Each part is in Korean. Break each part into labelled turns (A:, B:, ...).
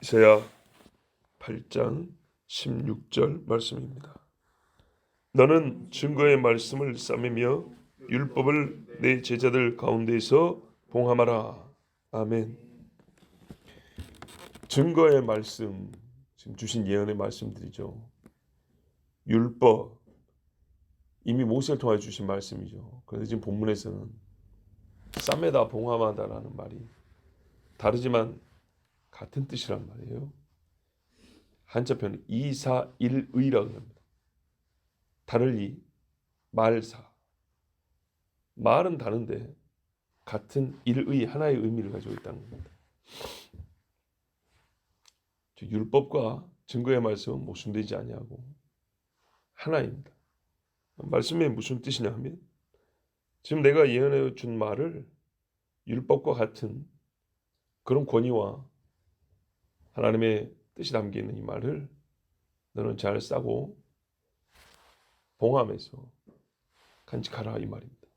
A: 이사야 8장 16절 말씀입니다. 너는 증거의 말씀을 싸매며 율법을 내 제자들 가운데에서 봉함하라. 아멘. 증거의 말씀, 지금 주신 예언의 말씀들이죠. 율법, 이미 모세를 통해 주신 말씀이죠. 그런데 지금 본문에서는 싸매다 봉함하다라는 말이 다르지만 같은 뜻이란 말이에요. 한자표는 이사일의라고 합니다. 다를이 말사. 말은 다른데 같은 일의 하나의 의미를 가지고 있다는 겁니다. 율법과 증거의 말씀은 모순되지 아니하고 하나입니다. 말씀이 무슨 뜻이냐 하면 지금 내가 예언해 준 말을 율법과 같은 그런 권위와 하나님의 뜻이 담겨있는 이 말을 너는 잘 싸고 봉함해서 간직하라 이 말입니다.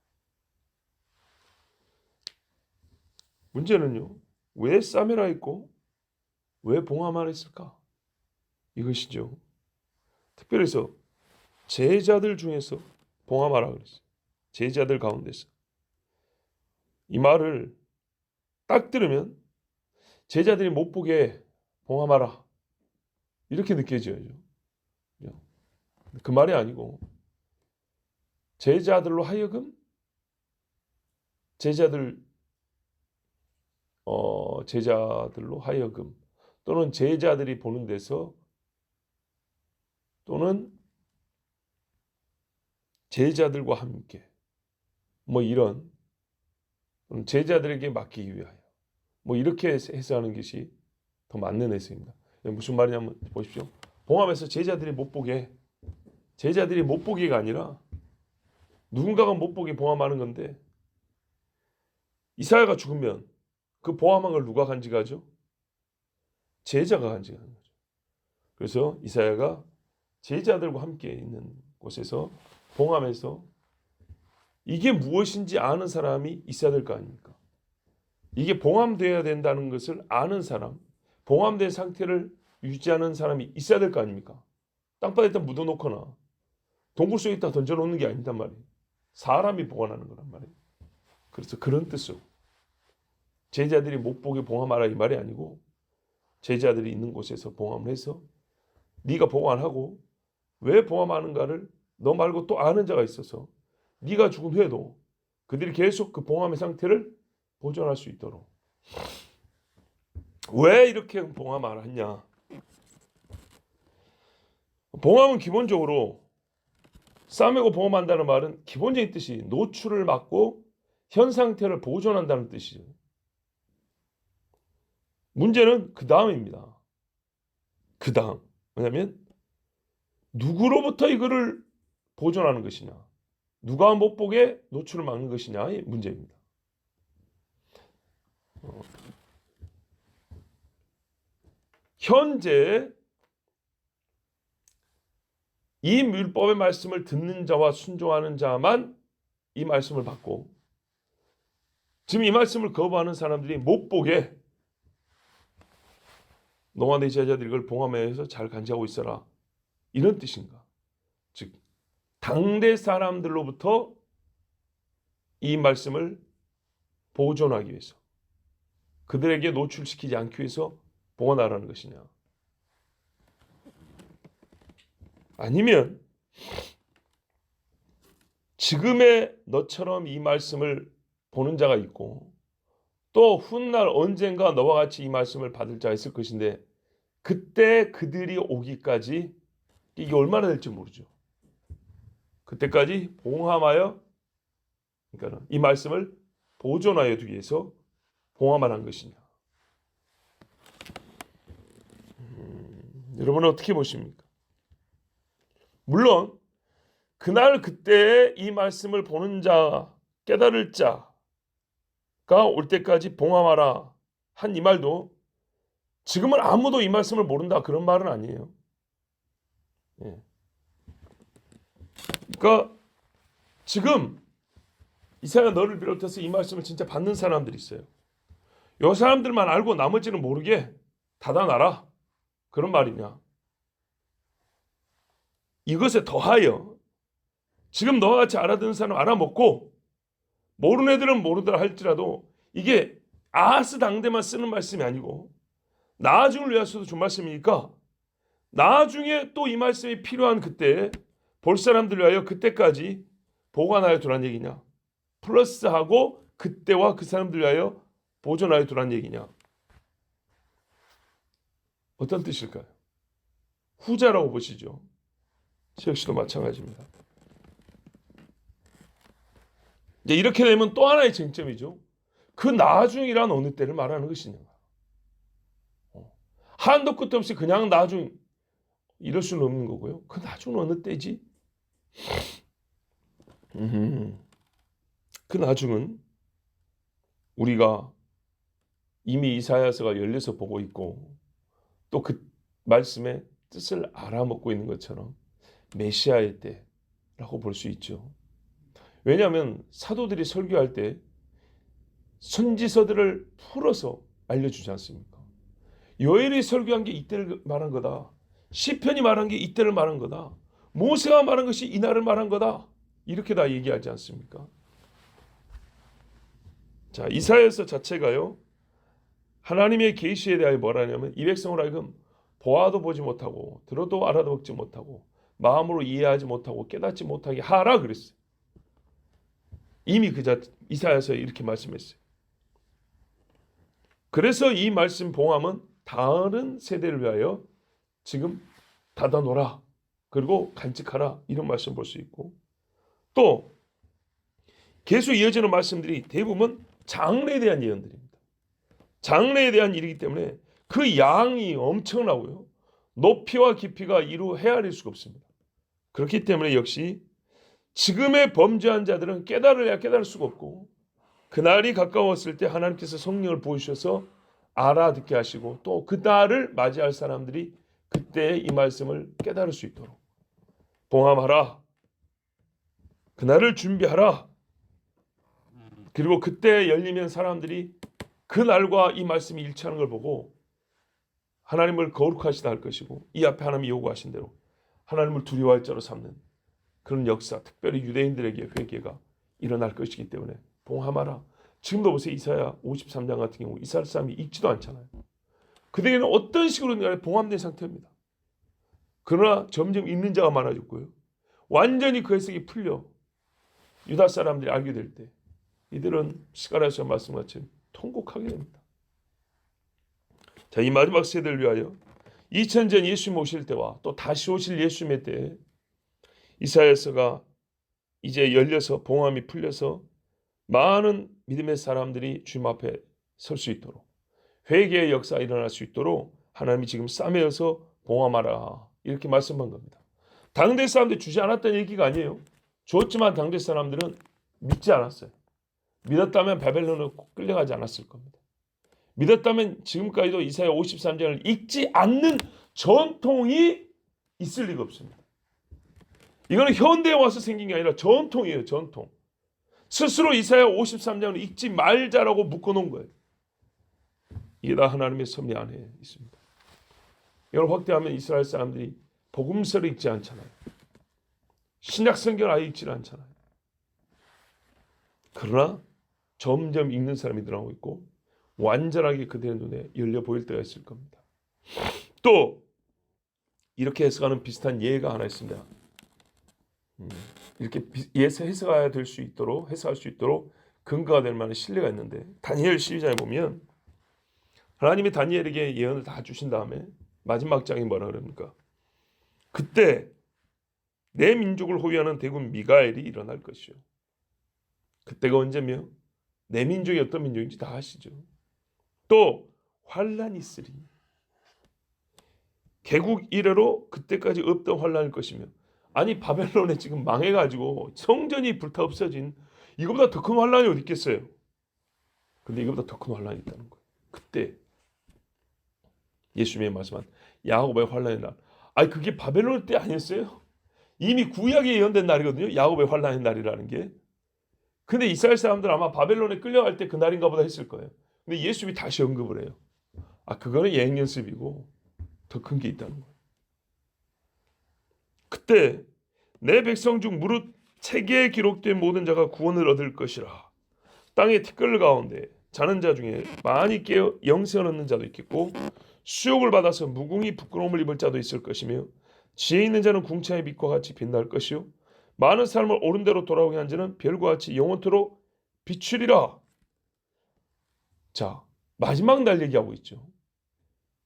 A: 문제는요, 왜 싸매라 했고 왜 봉함하라 했을까? 이것이죠. 특별해서 제자들 중에서 봉함하라 그랬어요. 제자들 가운데서. 이 말을 딱 들으면 제자들이 못 보게 봉함하라 이렇게 느껴져야죠. 그 말이 아니고 제자들로 하여금 제자들로 하여금 또는 제자들이 보는 데서 또는 제자들과 함께 뭐 이런 제자들에게 맡기기 위하여 뭐 이렇게 해석하는 것이 더 맞는 해석입니다. 무슨 말이냐면 보십시오. 봉함해서 제자들이 못 보게, 제자들이 못 보기가 아니라 누군가가 못 보게 봉함하는 건데 이사야가 죽으면 그 봉함한 걸 누가 간직하죠? 제자가 간직하는 거죠. 그래서 이사야가 제자들과 함께 있는 곳에서 봉함해서 이게 무엇인지 아는 사람이 있어야 될 거 아닙니까? 이게 봉함되어야 된다는 것을 아는 사람, 봉함된 상태를 유지하는 사람이 있어야 될 거 아닙니까? 땅바닥에다 묻어놓거나 동굴 속에 있다 던져놓는 게 아니단 말이에요. 사람이 보관하는 거란 말이에요. 그래서 그런 뜻으로 제자들이 못 보게 봉함하라 이 말이 아니고 제자들이 있는 곳에서 봉함을 해서 네가 봉함하고 왜 봉함하는가를 너 말고 또 아는 자가 있어서 네가 죽은 후에도 그들이 계속 그 봉함의 상태를 보존할 수 있도록. 왜 이렇게 봉함을 하냐? 봉함은 기본적으로 싸매고 봉함한다는 말은 기본적인 뜻이 노출을 막고 현 상태를 보존한다는 뜻이죠. 문제는 그 다음입니다. 그 다음. 왜냐하면 누구로부터 이거를 보존하는 것이냐, 누가 못 보게 노출을 막는 것이냐의 문제입니다. 현재 이 율법의 말씀을 듣는 자와 순종하는 자만 이 말씀을 받고 지금 이 말씀을 거부하는 사람들이 못 보게 너와 내 제자들이 이걸 봉함해서 잘 간직하고 있어라 이런 뜻인가? 즉 당대 사람들로부터 이 말씀을 보존하기 위해서 그들에게 노출시키지 않기 위해서 봉헌하라는 것이냐? 아니면 지금의 너처럼 이 말씀을 보는 자가 있고 또 훗날 언젠가 너와 같이 이 말씀을 받을 자가 있을 것인데 그때 그들이 오기까지 이게 얼마나 될지 모르죠. 그때까지 봉함하여 그러니까 이 말씀을 보존하여 두기 위해서 봉함을 한 것이냐. 여러분은 어떻게 보십니까? 물론 그날 그때 이 말씀을 보는 자, 깨달을 자가 올 때까지 봉함하라 한 이 말도 지금은 아무도 이 말씀을 모른다 그런 말은 아니에요. 그러니까 지금 이사야 너를 비롯해서 이 말씀을 진짜 받는 사람들이 있어요. 이 사람들만 알고 나머지는 모르게 닫아놔라. 그런 말이냐? 이것에 더하여 지금 너와 같이 알아듣는 사람 알아먹고 모르는 애들은 모르더라 할지라도 이게 아하스 당대만 쓰는 말씀이 아니고 나중을 위해서도 준 말씀이니까 나중에 또 이 말씀이 필요한 그때 볼 사람들 위하여 그때까지 보관하여 두란 얘기냐? 플러스하고 그때와 그 사람들 위하여 보존하여 두란 얘기냐? 어떤 뜻일까요? 후자라고 보시죠. 저 역시도 마찬가지입니다. 이제 이렇게 되면 또 하나의 쟁점이죠. 그 나중이란 어느 때를 말하는 것이냐? 한도 끝도 없이 그냥 나중 이럴 수는 없는 거고요. 그 나중은 어느 때지? 그 나중은 우리가 이미 이사야서가 열려서 보고 있고 또 그 말씀의 뜻을 알아먹고 있는 것처럼 메시아의 때라고 볼 수 있죠. 왜냐하면 사도들이 설교할 때 선지서들을 풀어서 알려주지 않습니까? 요엘이 설교한 게 이때를 말한 거다. 시편이 말한 게 이때를 말한 거다. 모세가 말한 것이 이날을 말한 거다. 이렇게 다 얘기하지 않습니까? 자, 이사야서 자체가요. 하나님의 계시에 대하여 뭐라냐면 이 백성을 하여금 보아도 보지 못하고 들어도 알아듣지 못하고 마음으로 이해하지 못하고 깨닫지 못하게 하라 그랬어요. 이미 이사야서에 이렇게 말씀했어요. 그래서 이 말씀 봉함은 다른 세대를 위하여 지금 닫아놓으라. 그리고 간직하라. 이런 말씀 볼 수 있고 또 계속 이어지는 말씀들이 대부분 장래에 대한 예언들입니다. 장래에 대한 일이기 때문에 그 양이 엄청나고요. 높이와 깊이가 이루 헤아릴 수가 없습니다. 그렇기 때문에 역시 지금의 범죄한 자들은 깨달으려 깨달을 수가 없고 그날이 가까웠을 때 하나님께서 성령을 부으셔서 알아듣게 하시고 또 그날을 맞이할 사람들이 그때 이 말씀을 깨달을 수 있도록 봉함하라. 그날을 준비하라. 그리고 그때 열리면 사람들이 그날과 이 말씀이 일치하는 걸 보고 하나님을 거룩하시다 할 것이고 이 앞에 하나님이 요구하신 대로 하나님을 두려워할 자로 삼는 그런 역사, 특별히 유대인들에게 회개가 일어날 것이기 때문에 봉함하라. 지금도 보세요. 이사야 53장 같은 경우 이스라엘 사람이 읽지도 않잖아요. 그들에게는 어떤 식으로든 봉함된 상태입니다. 그러나 점점 읽는 자가 많아졌고요. 완전히 그 해석이 풀려 유다 사람들이 알게 될 때 이들은 스가랴서 말씀같이 통곡하게 됩니다. 자, 이 마지막 세대를 위하여 2000전 예수님 오실 때와 또 다시 오실 예수님의 때에 이사야서가 이제 열려서 봉함이 풀려서 많은 믿음의 사람들이 주님 앞에 설 수 있도록 회개의 역사가 일어날 수 있도록 하나님이 지금 싸매어서 봉함하라 이렇게 말씀한 겁니다. 당대 사람들이 주지 않았다는 얘기가 아니에요. 줬지만 당대 사람들은 믿지 않았어요. 믿었다면 바벨론으로 끌려가지 않았을 겁니다. 믿었다면 지금까지도 이사야 53장을 읽지 않는 전통이 있을 리가 없습니다. 이거는 현대에 와서 생긴 게 아니라 전통이에요. 전통. 스스로 이사야 53장을 읽지 말자라고 묶어놓은 거예요. 이게 다 하나님의 섭리 안에 있습니다. 이걸 확대하면 이스라엘 사람들이 복음서를 읽지 않잖아요. 신약 성경을 아예 읽지 않잖아요. 그러나 점점 읽는 사람이 늘어나고 있고 완전하게 그들의 눈에 열려 보일 때가 있을 겁니다. 또 이렇게 해석하는 비슷한 예가 하나 있습니다. 이렇게 해석해야 될 수 있도록 해석할 수 있도록 근거가 될 만한 신뢰가 있는데 다니엘 12장에 보면 하나님이 다니엘에게 예언을 다 주신 다음에 마지막 장이 뭐라 그럽니까? 그때 내 민족을 호위하는 대군 미가엘이 일어날 것이요. 그때가 언제며 내 민족이 어떤 민족인지 다 아시죠. 또 환란이 있으리. 개국 이래로 그때까지 없던 환란일 것이며 아니 바벨론에 지금 망해가지고 성전이 불타 없어진 이거보다 더 큰 환란이 어디 있겠어요. 근데 이거보다 더 큰 환란이 있다는 거예요. 그때 예수님이 말씀한 야곱의 환란의 날. 아니 그게 바벨론 때 아니었어요? 이미 구약에 예언된 날이거든요. 야곱의 환란의 날이라는 게. 근데 이스라엘 사람들 아마 바벨론에 끌려갈 때 그 날인가 보다 했을 거예요. 근데 예수님이 다시 언급을 해요. 그거는 예행 연습이고 더 큰 게 있다는 거예요. 그때 내 백성 중 무릇 책에 기록된 모든 자가 구원을 얻을 것이라. 땅의 티끌 가운데 자는 자 중에 많이 깨어 영생을 얻는 자도 있겠고 수욕을 받아서 무궁히 부끄러움을 입을 자도 있을 것이며 지혜 있는 자는 궁창의 빛과 같이 빛날 것이요 많은 사람을 옳은 대로 돌아오게 한 자는 별과 같이 영원토록 비추리라. 자, 마지막 날 얘기하고 있죠.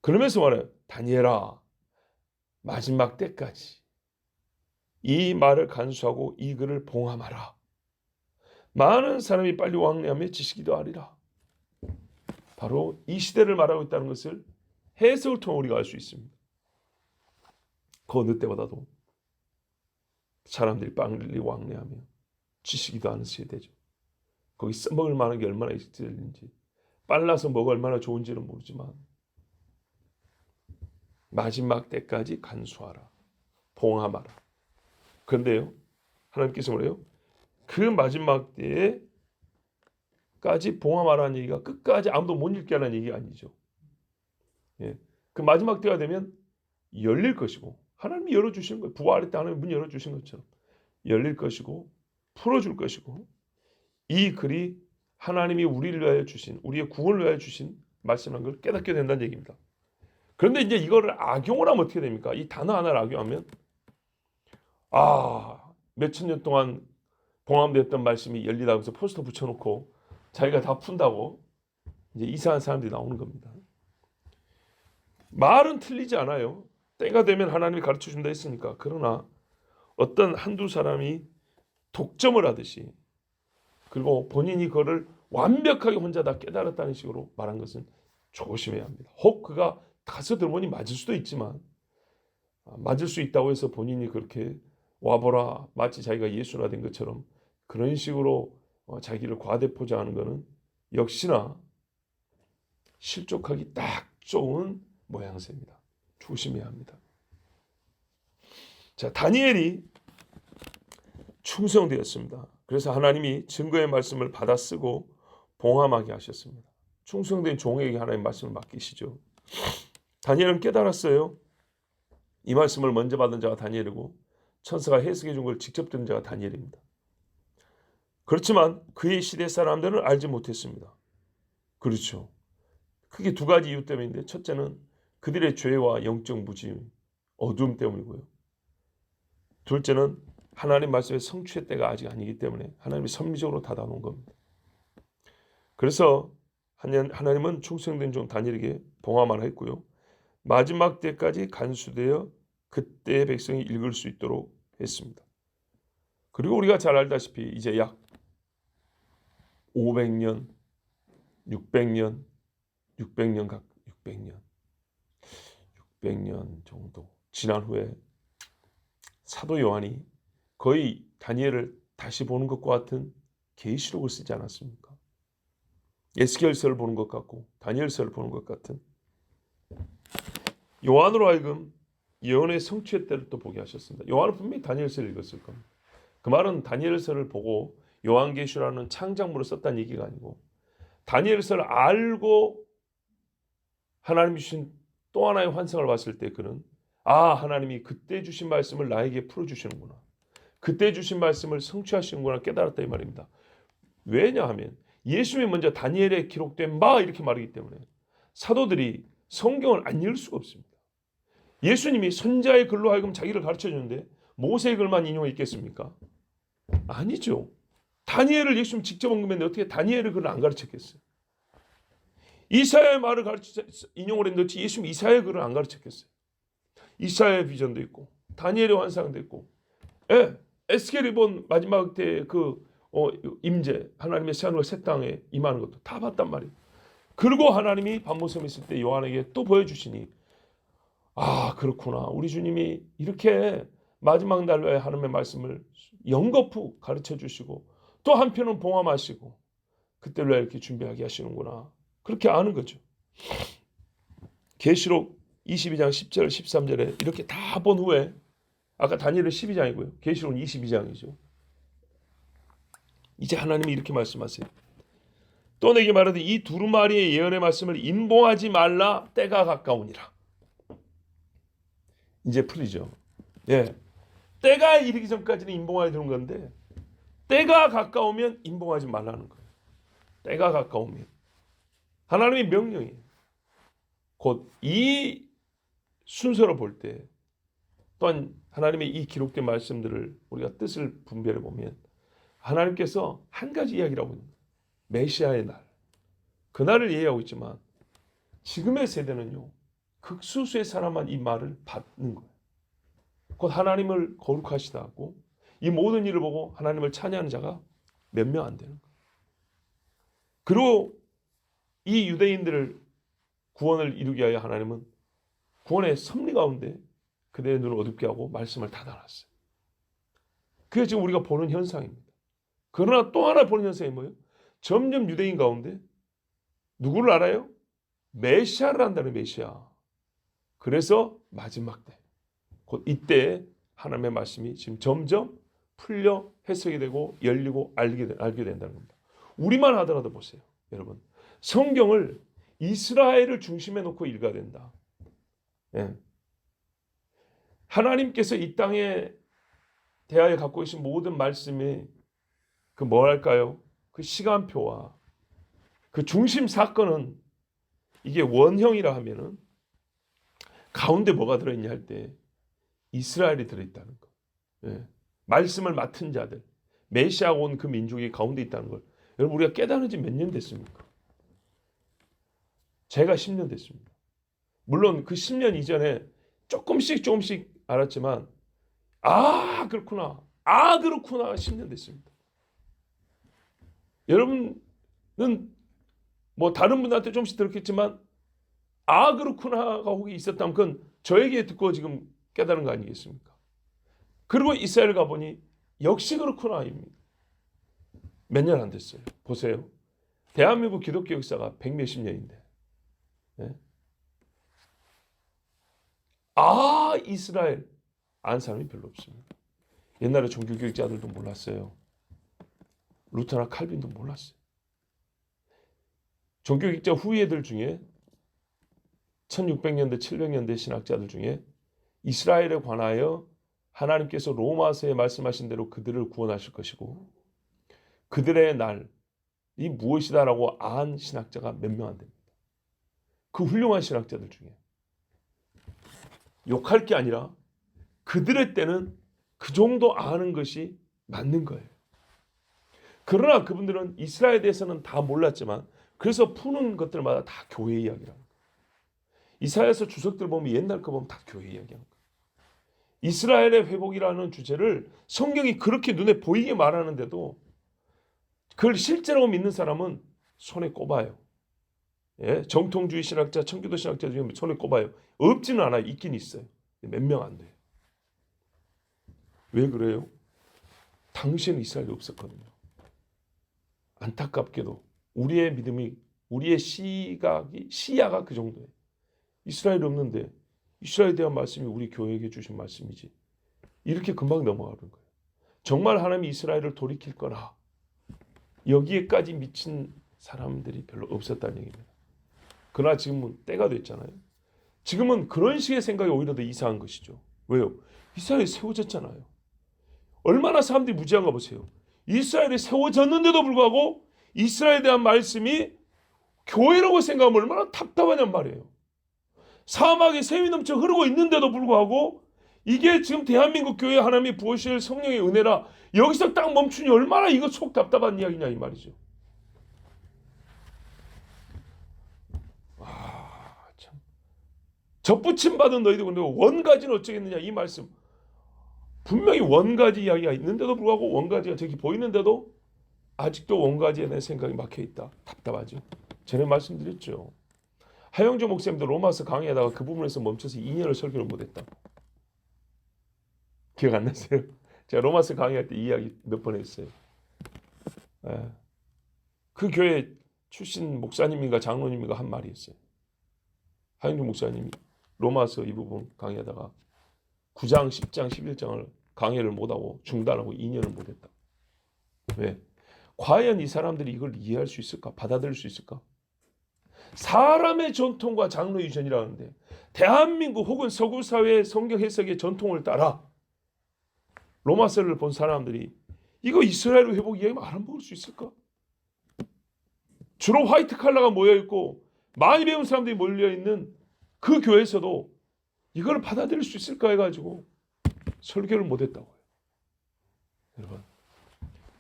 A: 그러면서 말해요. 다니엘아, 마지막 때까지 이 말을 간수하고 이 글을 봉함하라. 많은 사람이 빨리 왕래하며 지식이 더하리라. 바로 이 시대를 말하고 있다는 것을 해석을 통해 우리가 알 수 있습니다. 그 어느 때보다도 사람들이 빨리 왕래하며 지식이 더하는 시대죠. 거기 써먹을 만한 게 얼마나 있을지, 빨라서 뭐가 얼마나 좋은지는 모르지만 마지막 때까지 간수하라, 봉함하라. 그런데요, 하나님께서 뭐래요? 그 마지막 때에까지 봉함하라는 얘기가 끝까지 아무도 못 읽게 하라는 얘기가 아니죠. 예. 그 마지막 때가 되면 열릴 것이고 하나님이 열어주시는 거예요. 부활할 때 하나님이 문 열어주신 것처럼 열릴 것이고 풀어줄 것이고 이 글이 하나님이 우리를 위하여 주신 우리의 구원을 위하여 주신 말씀한 걸 깨닫게 된다는 얘기입니다. 그런데 이제 이거를 악용을 하면 어떻게 됩니까? 이 단어 하나를 악용하면 몇천 년 동안 봉함되었던 말씀이 열리다 해서 포스터 붙여놓고 자기가 다 푼다고 이제 이상한 사람들이 나오는 겁니다. 말은 틀리지 않아요. 때가 되면 하나님이 가르쳐준다 했으니까. 그러나 어떤 한두 사람이 독점을 하듯이 그리고 본인이 그거를 완벽하게 혼자 다 깨달았다는 식으로 말한 것은 조심해야 합니다. 혹 그가 가서 들어보니 맞을 수도 있지만 맞을 수 있다고 해서 본인이 그렇게 와보라 마치 자기가 예수나 된 것처럼 그런 식으로 자기를 과대 포장하는 것은 역시나 실족하기 딱 좋은 모양새입니다. 조심해야 합니다. 자, 다니엘이 충성되었습니다. 그래서 하나님이 증거의 말씀을 받아 쓰고 봉함하게 하셨습니다. 충성된 종에게 하나님 말씀을 맡기시죠. 다니엘은 깨달았어요. 이 말씀을 먼저 받은 자가 다니엘이고 천사가 해석해 준 걸 직접 들은 자가 다니엘입니다. 그렇지만 그의 시대 사람들은 알지 못했습니다. 그렇죠. 크게 두 가지 이유 때문인데 첫째는 그들의 죄와 영적 무지, 어둠 때문이고요. 둘째는 하나님 말씀의 성취의 때가 아직 아니기 때문에 하나님이 섭리적으로 닫아놓은 겁니다. 그래서 하나님은 충성된 종 다니엘에게 봉함을 했고요. 마지막 때까지 간수되어 그때의 백성이 읽을 수 있도록 했습니다. 그리고 우리가 잘 알다시피 이제 약 500년, 600년 정도 지난 후에 사도 요한이 거의 다니엘을 다시 보는 것과 같은 계시록을 쓰지 않았습니까? 에스겔서를 보는 것 같고 다니엘서를 보는 것 같은 요한으로 하여금 예언의 성취의 때를 또 보게 하셨습니다. 요한은 분명히 다니엘서를 읽었을 겁니다. 그 말은 다니엘서를 보고 요한계시라는 창작물을 썼다는 얘기가 아니고 다니엘서를 알고 하나님이 주신 또 하나의 환상을 봤을 때 그는 하나님이 그때 주신 말씀을 나에게 풀어주시는구나. 그때 주신 말씀을 성취하시는구나 깨달았다 이 말입니다. 왜냐하면 예수님이 먼저 다니엘에 기록된 바 이렇게 말하기 때문에 사도들이 성경을 안 읽을 수가 없습니다. 예수님이 선자의 글로 하여금 자기를 가르쳐주는데 모세의 글만 인용했겠습니까? 아니죠. 다니엘을 예수님 직접 언급했는데 어떻게 다니엘의 글을 안 가르쳤겠어요? 이사야의 말을 인용을 했는데 예수님 이사야의 글을 안 가르쳤겠어요? 이사야의 비전도 있고 다니엘의 환상도 있고 에스겔이 본 마지막 때의 임재 하나님의 새하늘과 새 땅에 임하는 것도 다 봤단 말이에요. 그리고 하나님이 반모섬에 있을 때 요한에게 또 보여주시니 그렇구나. 우리 주님이 이렇게 마지막 날에 하나님의 말씀을 연거푸 가르쳐 주시고 또 한편은 봉함하시고 그때를 이렇게 준비하게 하시는구나. 그렇게 아는 거죠. 계시록 22장 10절 13절에 이렇게 다 본 후에 아까 다니엘은 12장이고요. 계시록은 22장이죠. 이제 하나님이 이렇게 말씀하세요. 또 내게 말하되 이 두루마리의 예언의 말씀을 임봉하지 말라. 때가 가까우니라. 이제 풀리죠. 예, 때가 이르기 전까지는 임봉해야 되는 건데 때가 가까우면 임봉하지 말라는 거예요. 때가 가까우면 하나님의 명령이에요. 곧 이 순서로 볼 때 또한 하나님의 이 기록된 말씀들을 우리가 뜻을 분별해 보면 하나님께서 한 가지 이야기를 하고 있는 거예요. 메시아의 날. 그날을 이해하고 있지만 지금의 세대는요. 극소수의 사람만 이 말을 받는 거예요. 곧 하나님을 거룩하시다 하고 이 모든 일을 보고 하나님을 찬양하는 자가 몇 명 안 되는 거예요. 그리고 이 유대인들을 구원을 이루게 하여 하나님은 구원의 섭리 가운데 그들의 눈을 어둡게 하고 말씀을 닫아놨어요. 그게 지금 우리가 보는 현상입니다. 그러나 또 하나 보는 현상이 뭐예요? 점점 유대인 가운데 누구를 알아요? 메시아를 안다는 메시아. 그래서 마지막 때, 곧 이때 하나님의 말씀이 지금 점점 풀려 해석이 되고 열리고 알게 된다는 겁니다. 우리만 하더라도 보세요. 여러분. 성경을 이스라엘을 중심에 놓고 읽어야 된다. 예. 하나님께서 이 땅에 대하여 갖고 계신 모든 말씀이 그 뭐랄까요? 그 시간표와 그 중심 사건은 이게 원형이라 하면은 가운데 뭐가 들어있냐 할 때 이스라엘이 들어있다는 거. 예. 말씀을 맡은 자들, 메시아가 온 그 민족이 가운데 있다는 걸 여러분 우리가 깨달은 지 몇 년 됐습니까? 제가 10년 됐습니다. 물론 그 10년 이전에 조금씩 알았지만 그렇구나. 그렇구나. 10년 됐습니다. 여러분은 뭐 다른 분한테 조금씩 들었겠지만 그렇구나가 혹이 있었다면 그건 저에게 듣고 지금 깨달은 거 아니겠습니까? 그리고 이스라엘 가보니 역시 그렇구나입니다. 몇 년 안 됐어요. 보세요. 대한민국 기독교 역사가 100몇십 년인데 네? 이스라엘 아는 사람이 별로 없습니다. 옛날에 종교교육자들도 몰랐어요. 루터나 칼빈도 몰랐어요. 종교교육자 후예들 중에 1600년대, 700년대 신학자들 중에 이스라엘에 관하여 하나님께서 로마서에 말씀하신 대로 그들을 구원하실 것이고 그들의 날이 무엇이다라고 안 신학자가 몇 명 안 됩니다. 그 훌륭한 신학자들 중에 욕할 게 아니라 그들의 때는 그 정도 아는 것이 맞는 거예요. 그러나 그분들은 이스라엘에 대해서는 다 몰랐지만 그래서 푸는 것들마다 다 교회 이야기라는 거예요. 이사야서 주석들 보면 옛날 거 보면 다 교회 이야기하는 거예요. 이스라엘의 회복이라는 주제를 성경이 그렇게 눈에 보이게 말하는데도 그걸 실제로 믿는 사람은 손에 꼽아요. 예? 정통주의 신학자, 청교도 신학자 중에 손에 꼽아요. 없지는 않아요. 있긴 있어요. 몇 명 안 돼요. 왜 그래요? 당시에는 이스라엘이 없었거든요. 안타깝게도 우리의 믿음이 우리의 시야가 그 정도예요. 이스라엘이 없는데 이스라엘에 대한 말씀이 우리 교회에게 주신 말씀이지. 이렇게 금방 넘어가는 거예요. 정말 하나님이 이스라엘을 돌이킬 거라. 여기에까지 미친 사람들이 별로 없었다는 얘기입니다. 그러나 지금은 때가 됐잖아요. 지금은 그런 식의 생각이 오히려 더 이상한 것이죠. 왜요? 이스라엘이 세워졌잖아요. 얼마나 사람들이 무지한가 보세요. 이스라엘이 세워졌는데도 불구하고 이스라엘에 대한 말씀이 교회라고 생각하면 얼마나 답답하냔 말이에요. 사막에 샘이 넘쳐 흐르고 있는데도 불구하고 이게 지금 대한민국 교회 하나님이 부으실 성령의 은혜라 여기서 딱 멈추니 얼마나 이거 속 답답한 이야기냐 이 말이죠. 참. 접붙임 받은 너희들 근데 원가지는 어쩌겠느냐 이 말씀. 분명히 원가지 이야기가 있는데도 불구하고 원가지가 저기 보이는데도 아직도 원가지에 대한 생각이 막혀있다. 답답하죠. 전에 말씀드렸죠. 하영조 목사님도 로마서 강의하다가 그 부분에서 멈춰서 2년을 설교를 못했다. 기억 안 나세요? 제가 로마서 강의할 때 이 이야기 몇 번 했어요. 그 교회 출신 목사님인가 장로님인가 한 말이 있어요. 하영조 목사님이 로마서 이 부분 강의하다가 9장, 10장, 11장을 강의를 못하고 중단하고 2년을 못했다. 왜? 과연 이 사람들이 이걸 이해할 수 있을까? 받아들일 수 있을까? 사람의 전통과 장로 유전이라는데 대한민국 혹은 서구 사회의 성경 해석의 전통을 따라 로마서를 본 사람들이 이거 이스라엘 회복 이야기 알아먹을 수 있을까? 주로 화이트 칼라가 모여 있고 많이 배운 사람들이 몰려 있는 그 교회에서도 이걸 받아들일 수 있을까 해가지고 설교를 못했다고요. 여러분,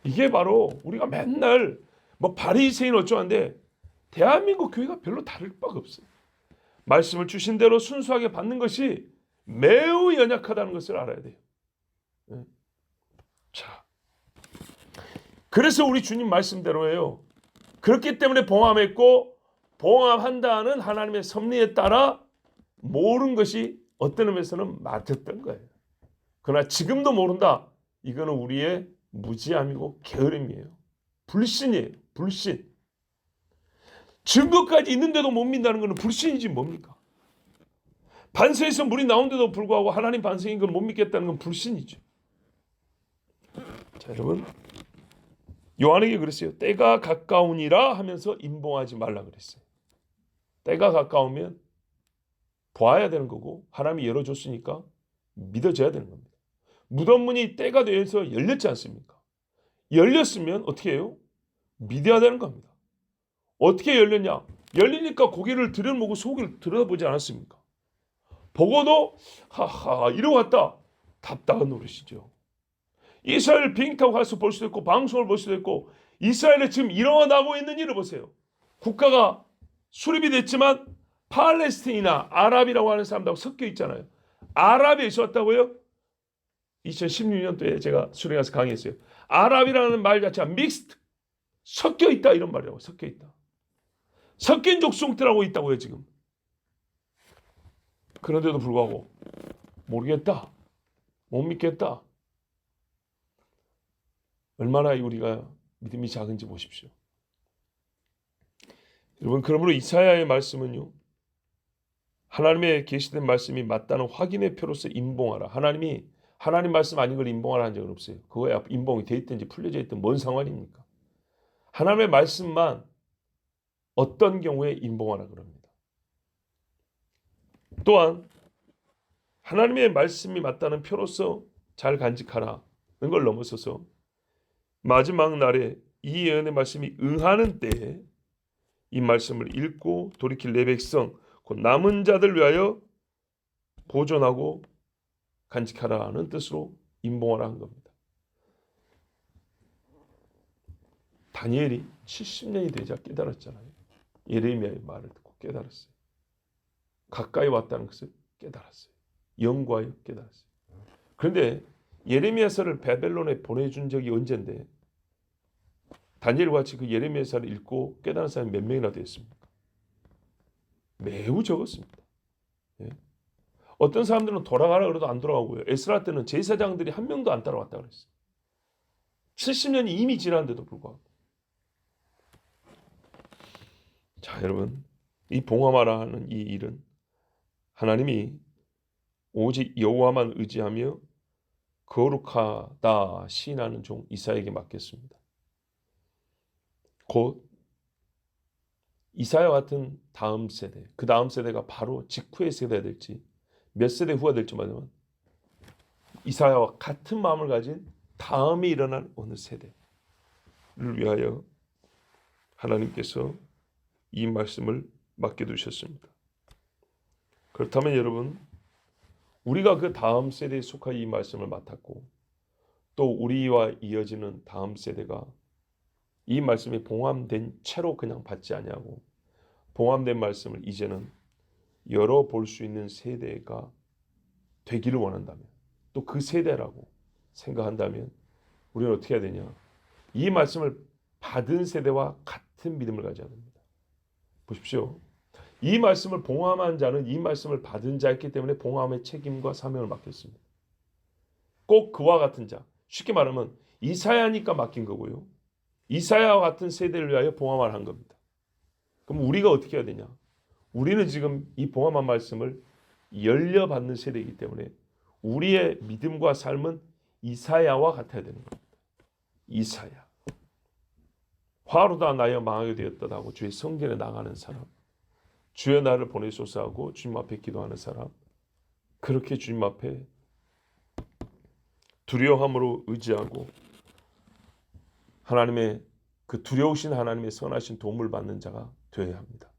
A: 이게 바로 우리가 맨날 뭐 바리새인 어쩌는데 대한민국 교회가 별로 다를 바가 없어요. 말씀을 주신 대로 순수하게 받는 것이 매우 연약하다는 것을 알아야 돼요. 자, 그래서 우리 주님 말씀대로예요. 그렇기 때문에 봉함했고 봉함한다는 하나님의 섭리에 따라 모르는 것이 어떤 의미에서는 맞았던 거예요. 그러나 지금도 모른다. 이거는 우리의 무지함이고 게으름이에요. 불신이에요. 불신. 증거까지 있는데도 못 믿는다는 것은 불신이지 뭡니까? 반석에서 물이 나온데도 불구하고 하나님 반석인 걸 못 믿겠다는 건 불신이죠. 자, 여러분, 요한에게 그랬어요. 때가 가까우니라 하면서 임봉하지 말라 그랬어요. 때가 가까우면 봐야 되는 거고 하나님이 열어줬으니까 믿어져야 되는 겁니다. 무덤 문이 때가 되어서 열렸지 않습니까? 열렸으면 어떻게 해요? 믿어야 되는 겁니다. 어떻게 열렸냐? 열리니까 고개를 들여보고 속을 들여다보지 않았습니까? 보고도 하하 이러고 왔다. 답답한 노릇이죠. 이스라엘 비행기 타고 가서 볼 수도 있고 방송을 볼 수도 있고 이스라엘에 지금 일어나고 있는 일을 보세요. 국가가 수립이 됐지만 팔레스틴이나 아랍이라고 하는 사람들하고 섞여 있잖아요. 아랍에 있었다고요? 2016년도에 제가 수련회 가서 강의했어요. 아랍이라는 말 자체가 믹스드, 섞여 있다 이런 말이라고. 섞여 있다. 섞인 족속들하고 있다고요 지금. 그런데도 불구하고 모르겠다, 못 믿겠다. 얼마나 우리가 믿음이 작은지 보십시오. 여러분, 그러므로 이사야의 말씀은요, 하나님의 계시된 말씀이 맞다는 확인의 표로서 임봉하라. 하나님이 하나님 말씀 아닌 걸 임봉하라 한 적은 없어요. 그거에 임봉이 돼 있든지 풀려져 있든 뭔 상관입니까? 하나님의 말씀만 어떤 경우에 임봉하라 그럽니다. 또한 하나님의 말씀이 맞다는 표로서 잘 간직하라는 걸 넘어서서 마지막 날에 이 예언의 말씀이 응하는 때에 이 말씀을 읽고 돌이킬 내 백성 곧 남은 자들 위하여 보존하고 간직하라는 뜻으로 임봉하라 한 겁니다. 다니엘이 70년이 되자 깨달았잖아요. 예레미야의 말을 듣고 깨달았어요. 가까이 왔다는 것을 깨달았어요. 영과에 깨달았어요. 그런데 예레미야서를 바벨론에 보내준 적이 언젠데 다니엘과 같이 그 예레미야서를 읽고 깨달은 사람이 몇 명이나 되었습니까? 매우 적었습니다. 예? 어떤 사람들은 돌아가라 그래도 안 돌아가고요. 에스라 때는 제사장들이 한 명도 안 따라왔다 그랬어요. 70년이 이미 지났는데도 불구하고. 자, 여러분, 이 봉함하라 하는 이 일은 하나님이 오직 여호와만 의지하며 거룩하다 시인하는 종 이사야에게 맡겼습니다. 곧 이사야 같은 다음 세대, 그 다음 세대가 바로 직후의 세대가 될지 몇 세대 후가 될지 말하면 이사야와 같은 마음을 가진 다음에 일어날 어느 세대를 위하여 하나님께서 이 말씀을 맡겨두셨습니다. 그렇다면 여러분, 우리가 그 다음 세대에 속한 이 말씀을 맡았고 또 우리와 이어지는 다음 세대가 이 말씀이 봉함된 채로 그냥 받지 아니하고 봉함된 말씀을 이제는 열어볼 수 있는 세대가 되기를 원한다면 또 그 세대라고 생각한다면 우리는 어떻게 해야 되냐? 이 말씀을 받은 세대와 같은 믿음을 가져야 됩니다. 보십시오. 이 말씀을 봉함한 자는 이 말씀을 받은 자였기 때문에 봉함의 책임과 사명을 맡겼습니다. 꼭 그와 같은 자, 쉽게 말하면 이사야니까 맡긴 거고요. 이사야와 같은 세대를 위하여 봉함을 한 겁니다. 그럼 우리가 어떻게 해야 되냐? 우리는 지금 이 봉함한 말씀을 열려받는 세대이기 때문에 우리의 믿음과 삶은 이사야와 같아야 되는 겁니다. 이사야. 바로다 나여 망하게 되었다 하고 주의 성전에 나가는 사람, 주여 나를 보내소서 하고 주님 앞에 기도하는 사람, 그렇게 주님 앞에 두려움으로 의지하고 하나님의 그 두려우신 하나님의 선하신 도움을 받는 자가 되어야 합니다.